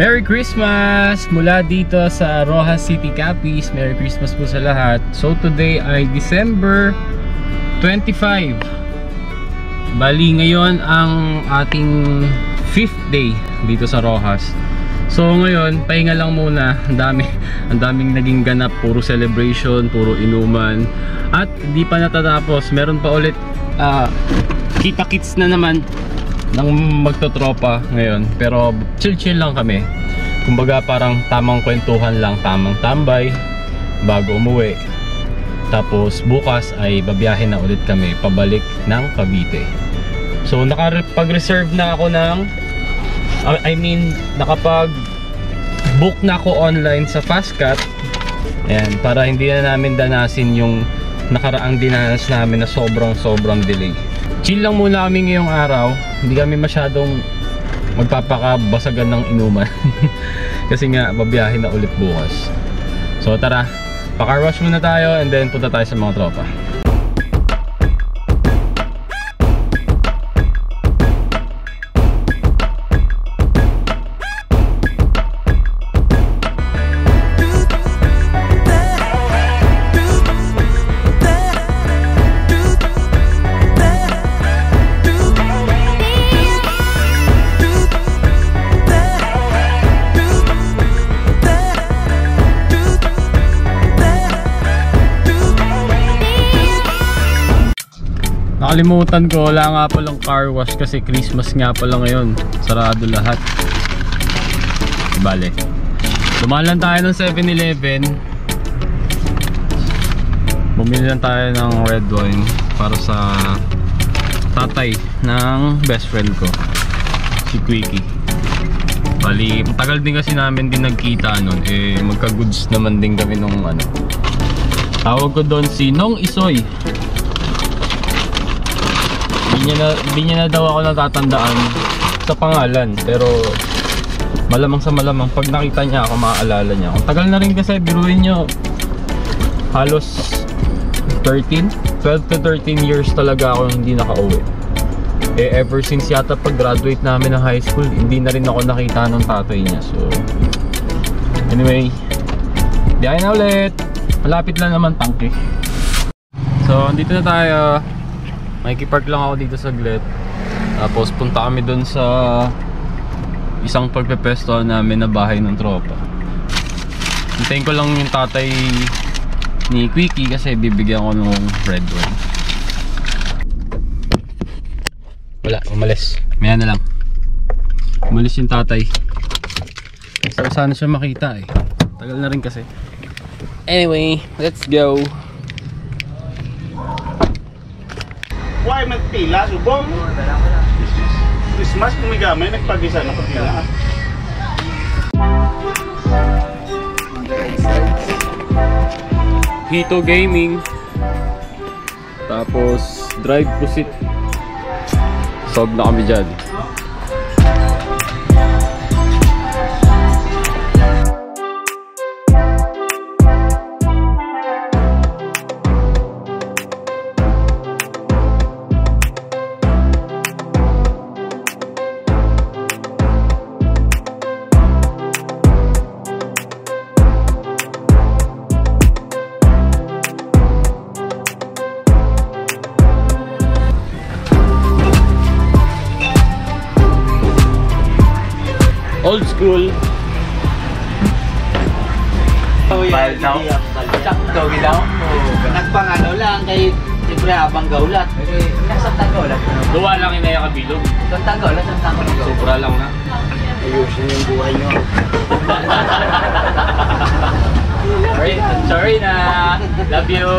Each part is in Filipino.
Merry Christmas! Mula dito sa Rojas City, Capiz. Merry Christmas po sa lahat. So today ay December 25. Bali ngayon ang ating 5th day dito sa Rojas. So ngayon, pahinga lang muna. Ang daming naging ganap, puro celebration, puro inuman. At di pa natatapos, meron pa ulit kita-kits na naman ng magtotropa ngayon, pero chill lang kami. Kumbaga parang tamang kwentuhan lang, tamang tambay bago umuwi. Tapos bukas ay babiyahe na ulit kami pabalik ng Cavite. So nakapag-reserve na ako ng nakapag-book na ako online sa Fastcat. Ayan, para hindi na namin danasin yung nakaraang dinanas namin na sobrang delay. Chill lang muna kami ngayong araw. Hindi kami masyadong magpapakabasagan ng inuman. Kasi nga babiyahe na ulit bukas. So tara, pa-car wash muna tayo and then punta tayo sa mga tropa. Nakalimutan ko, wala nga palang car wash kasi Christmas nga pala ngayon. Sarado lahat. Bale, dumaan lang tayo ng 7-Eleven. Bumili lang tayo ng red wine para sa tatay ng best friend ko, si Quickie. Bali, matagal din kasi namin din nagkita nun. Magka-goods naman din kami nung tawag ko doon si Nong Isoy. Hindi niya na daw ako natatandaan sa pangalan, pero malamang sa malamang pag nakita niya ako, maaalala niya. Ang tagal na rin kasi, biruin nyo, halos 12 to 13 years talaga ako hindi nakauwi. Ever since yata pag graduate namin ng high school, hindi na rin ako nakita ng tatay niya. So anyway, diyan na ulit. Malapit lang naman, tangke. So andito na tayo. Makikipark lang ako dito saglit. Tapos punta kami dun sa isang pagpepesto namin na bahay ng tropa. Hintayin ko lang yung tatay ni Quickie kasi bibigyan ko ng red wine. Wala, umalis. Maya na lang. Umalis yung tatay. So sana siya makita eh. Tagal na rin kasi. Anyway, let's go. Why magpila? Subong? Christmas kumigamay, nagpag-isa na pagpila. Hito Gaming. Tapos Drive Pusit. Solve na kami dyan. Old school. Bayad daw? Sakto daw? Nagpangano lang kay siyempre habang gaulat. Nasa tangaulat. Luwa lang inaya kabilog. Sa tangaulat, sa tangaulat. Sobra lang na. Ayusin yung buhay nyo. Sorry na. Love you.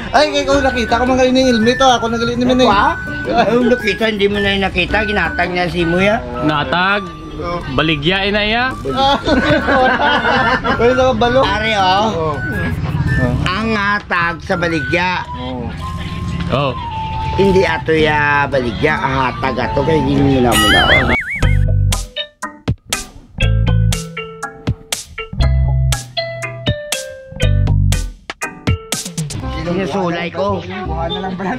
Ay, ikaw nakita ko mga ini-helmet to. Ako nagalit naman eh. Yung nakita, hindi mo na yung nakita. Ginatag niya si Muya. Natag. Baligya inaya. Wala na kabalo. Pare ang hatag sa baligya. Oh. Hindi ato ya baligya. Hatag ato kaya hindi mo na. Sinusulay ko. Buhay na lang pala.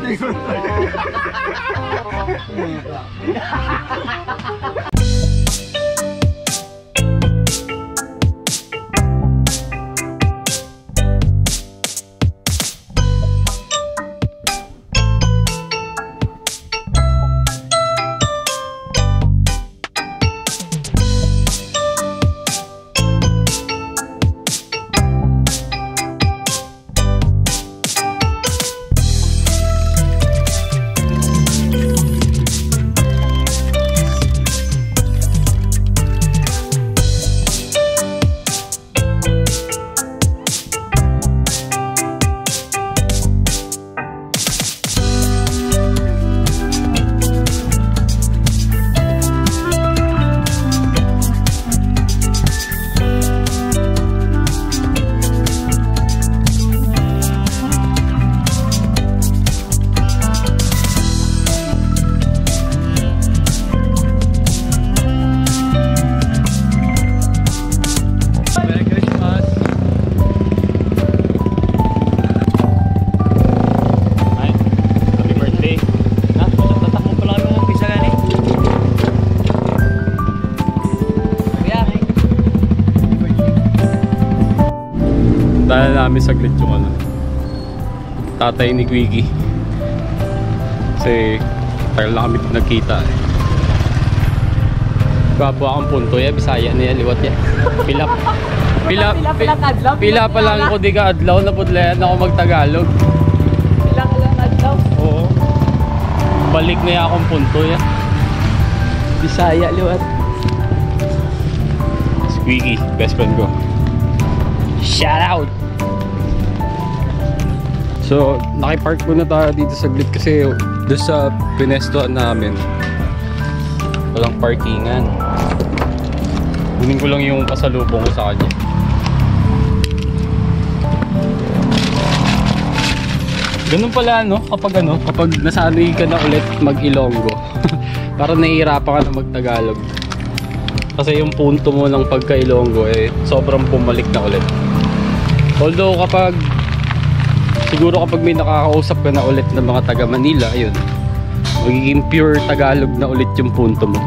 Dahil namin saglit yung ano, tatay ni Quiggy. Kasi tagal na kami nagkita eh. Gwapo akong punto ya, Bisaya niya, liwat ya. Pila pa lang ako di ka adlaw na pudlayan ako magtagalog. Pila ka lang adlaw. Oo. Balik na akong punto ya. Bisaya liwat. Quiggy, best friend ko. Shout out! So, nakipark muna tayo dito saglit kasi doon sa pinestoan namin walang parkingan. Kunin ko lang yung pasalubong ko sa kanya. Ganun pala no, kapag nasanay ka na ulit mag-Ilonggo parang nahihirapan ka na mag-Tagalog. Kasi yung punto mo ng pagka-Ilonggo eh sobrang pumalik na ulit. Although siguro kapag may nakakausap ka na ulit ng mga taga Manila, ayun, magiging pure Tagalog na ulit yung punto mo.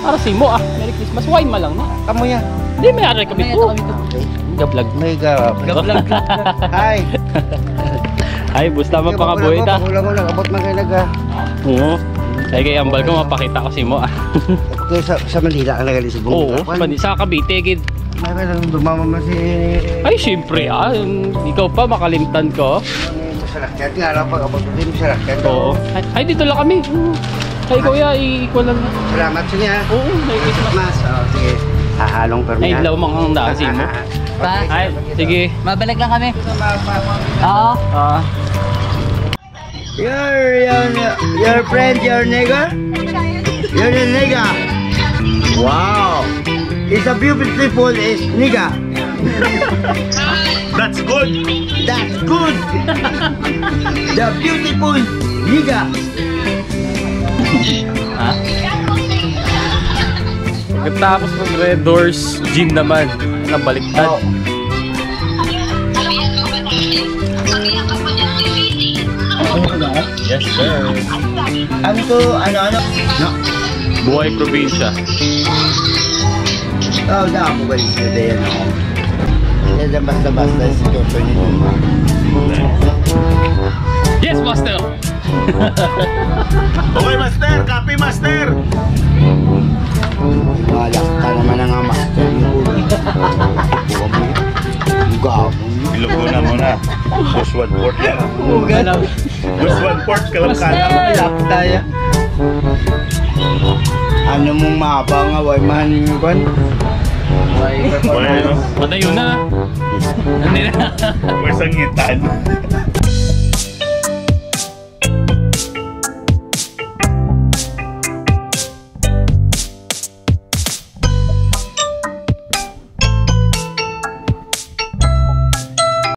Para si mo Merry Christmas, wine ma lang na. Kamu yan. Hindi, may aray kami to. Gablag. May gablag. Hi. Ay, busta man pa kabuhay ta. Pakulang ko lang, abot man kayo naga. Oo. Ay, kay ambal ko, mapakita ko si mo Kaya sa Manila ka nagali sa Oo, sa Cavite, gid. May lang dumamama si... Ay, syempre ikaw pa, makalimtan ko. Sa lakyan, nga lang pag abot din sa lakyan. Oo. Ay, dito lang kami. Ay, kuya, ikuha lang. Salamat sa niya. Oo, Merry Christmas. Sige. Hahalong permi. Ay, ilaw mga ang dasi mo. Pa? Ay, sige. Mabalik lang kami. Oo. Your friend, your nigga? You're the nigga. Wow. It's a beautiful nigga. That's good. That's good. The beautiful nigga. Pagkatapos ng Red Doors Gin naman, nabaliktad. Yes, sir. Ano to? Ano? No. Buhay probinsya. Oh, na ako ba yung yan ako? Yan basta-basta si Toto niyo. Yes, master! Okay, master. Copy, master. Malak ka naman ang master yun. Iluguna mo na. Just 1/4 lang. Just 1/4 kalang-kalang. Malak tayo. Ano mong mabang nga, way man yung kwan? Wala, no? Patayo na. Hindi na. May sangitan.